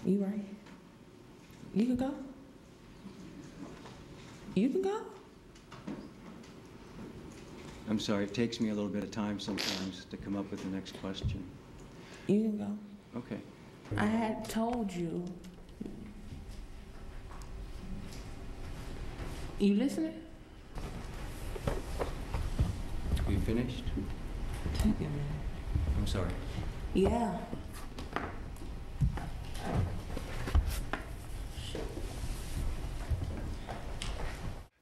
You right. You can go. You can go. I'm sorry, it takes me a little bit of time sometimes to come up with the next question. You can go. Okay. I had told you. You listening? You finished? Take it, man. I'm sorry. Yeah.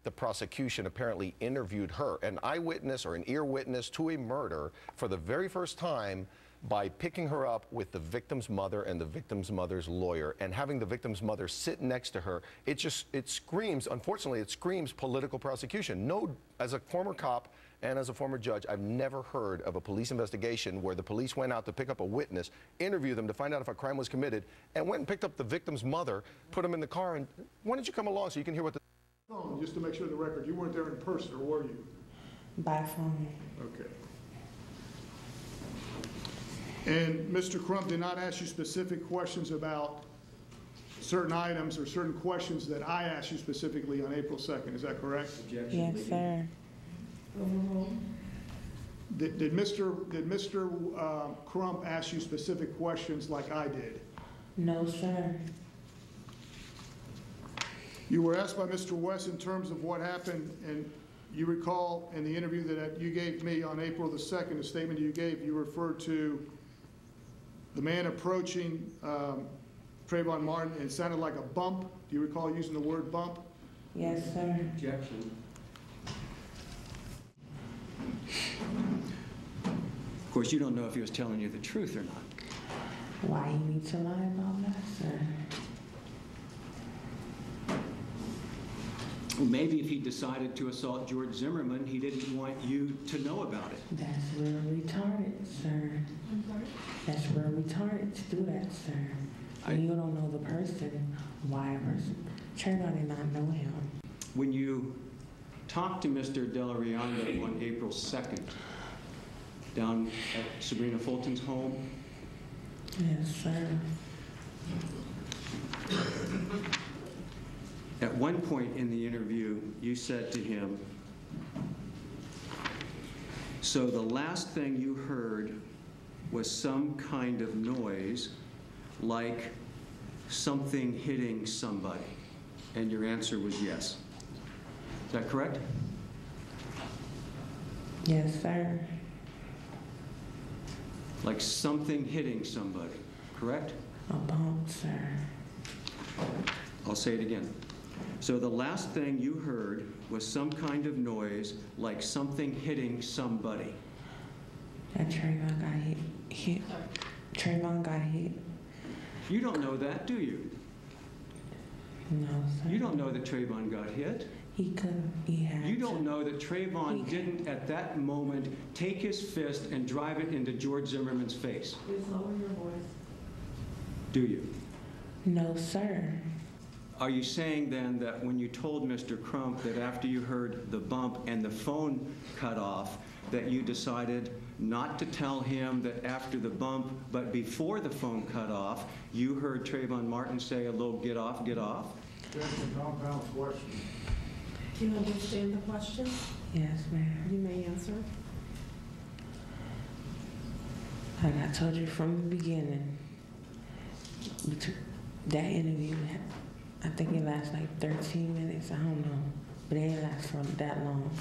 The prosecution apparently interviewed her, an eyewitness or an ear witness to a murder, for the very first time by picking her up with the victim's mother and the victim's mother's lawyer and having the victim's mother sit next to her. It screams, unfortunately, it screams political prosecution. No, as a former cop and as a former judge, I've never heard of a police investigation where the police went out to pick up a witness, interview them to find out if a crime was committed, and went and picked up the victim's mother, put them in the car, and why don't you come along so you can hear what the... Just to make sure the record, you weren't there in person, or were you? By phone. Okay. And Mr. Crump did not ask you specific questions about certain items or certain questions that I asked you specifically on April 2nd, is that correct? Yes, sir. Did Mr. Crump ask you specific questions like I did? No, sir. You were asked by Mr. West in terms of what happened, and you recall in the interview that you gave me on April the 2nd, the statement you gave, you referred to the man approaching Trayvon Martin, and it sounded like a bump. Do you recall using the word bump? Yes, sir. Objection. Of course, you don't know if he was telling you the truth or not. Why you need to lie about that, sir? Well, maybe if he decided to assault George Zimmerman, he didn't want you to know about it. That's real retarded, sir. I'm sorry? That's real retarded to do that, sir. And you don't know the person, why a person. Trayvon did not know him. When you talked to Mr. Delarionda on April 2nd, down at Sabrina Fulton's home? Yes, sir. At one point in the interview, you said to him, so the last thing you heard was some kind of noise like something hitting somebody. And your answer was yes. Is that correct? Yes, sir. Like something hitting somebody, correct? A bump, sir. I'll say it again. So the last thing you heard was some kind of noise like something hitting somebody. That Trayvon got hit. Trayvon got hit. You don't know that, do you? No, sir. You don't know that Trayvon got hit. He couldn't. He had You don't to. know that Trayvon didn't at that moment take his fist and drive it into George Zimmerman's face. Please lower your voice. Do you? No, sir. Are you saying then that when you told Mr. Crump that after you heard the bump and the phone cut off, that you decided not to tell him that after the bump, but before the phone cut off, you heard Trayvon Martin say a little "get off, get off"? That's a compound question. Do you understand the question? Yes, ma'am. You may answer. Like I told you from the beginning, that interview, I think it lasted like 13 minutes, I don't know, but it didn't last for that long.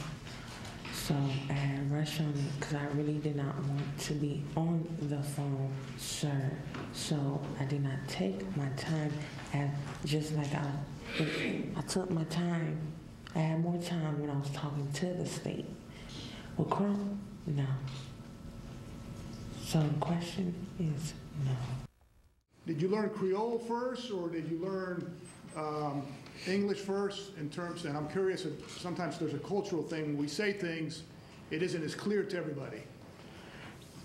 So I had rushed on it because I really did not want to be on the phone, sir. So I did not take my time, and just like I took my time. I had more time when I was talking to the state. With Crump, no. So the question is no. Did you learn Creole first, or did you learn English first in terms, and I'm curious, if sometimes there's a cultural thing, when we say things, it isn't as clear to everybody.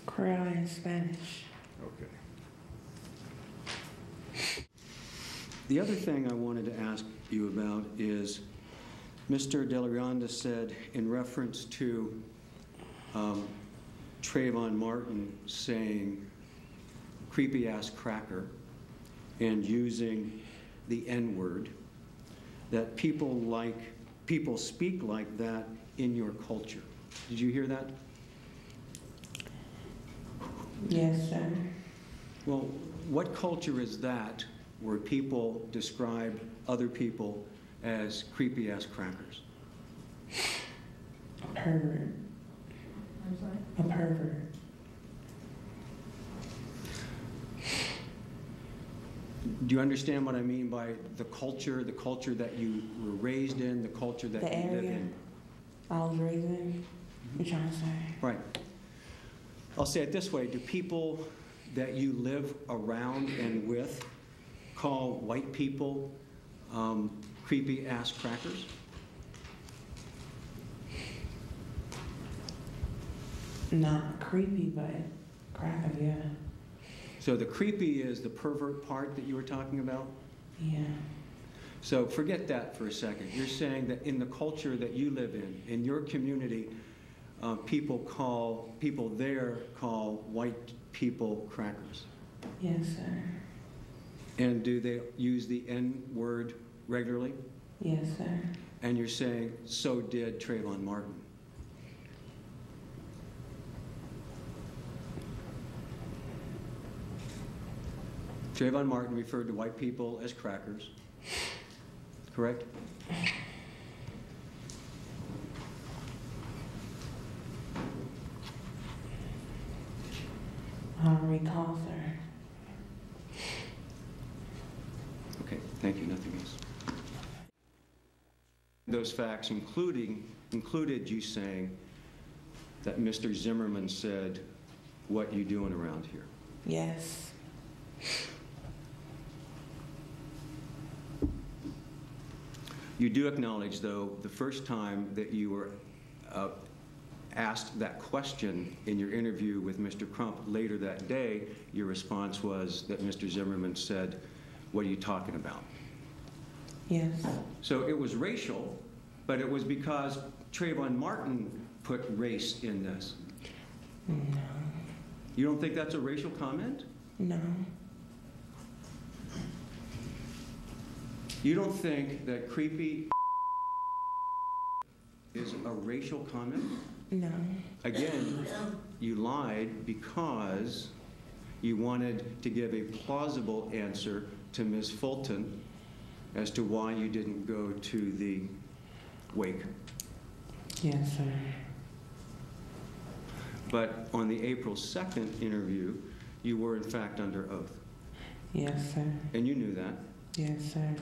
Creole and Spanish. Okay. The other thing I wanted to ask you about is Mr. Delarionda said in reference to Trayvon Martin saying creepy ass cracker, and using the N-word, that people speak like that in your culture. Did you hear that? Yes, sir. Well, what culture is that where people describe other people as creepy-ass crackers? A pervert. I'm sorry? A pervert. Do you understand what I mean by the culture that you were raised in, the culture that The you live area in? I was raised in? What you trying to say? Right. I'll say it this way. Do people that you live around and with call white people creepy-ass crackers? Not creepy, but cracker, yeah. So the creepy is the pervert part that you were talking about? Yeah. So forget that for a second. You're saying that in the culture that you live in your community, people there call white people crackers. Yes, sir. And do they use the N-word regularly? Yes, sir. And you're saying, so did Trayvon Martin. Trayvon Martin referred to white people as crackers, correct? I don't recall, sir. Okay, thank you, nothing else. Those facts included you saying that Mr. Zimmerman said, "What you doing around here?" Yes. You do acknowledge, though, the first time that you were asked that question in your interview with Mr. Crump later that day, your response was that Mr. Zimmerman said, "What are you talking about?" Yes. So it was racial, but it was because Trayvon Martin put race in this. No. You don't think that's a racial comment? No. You don't think that creepy is a racial comment? No. Again, you lied because you wanted to give a plausible answer to Ms. Fulton as to why you didn't go to the wake. Yes, sir. But on the April 2nd interview, you were in fact under oath. Yes, sir. And you knew that. Yes, sir.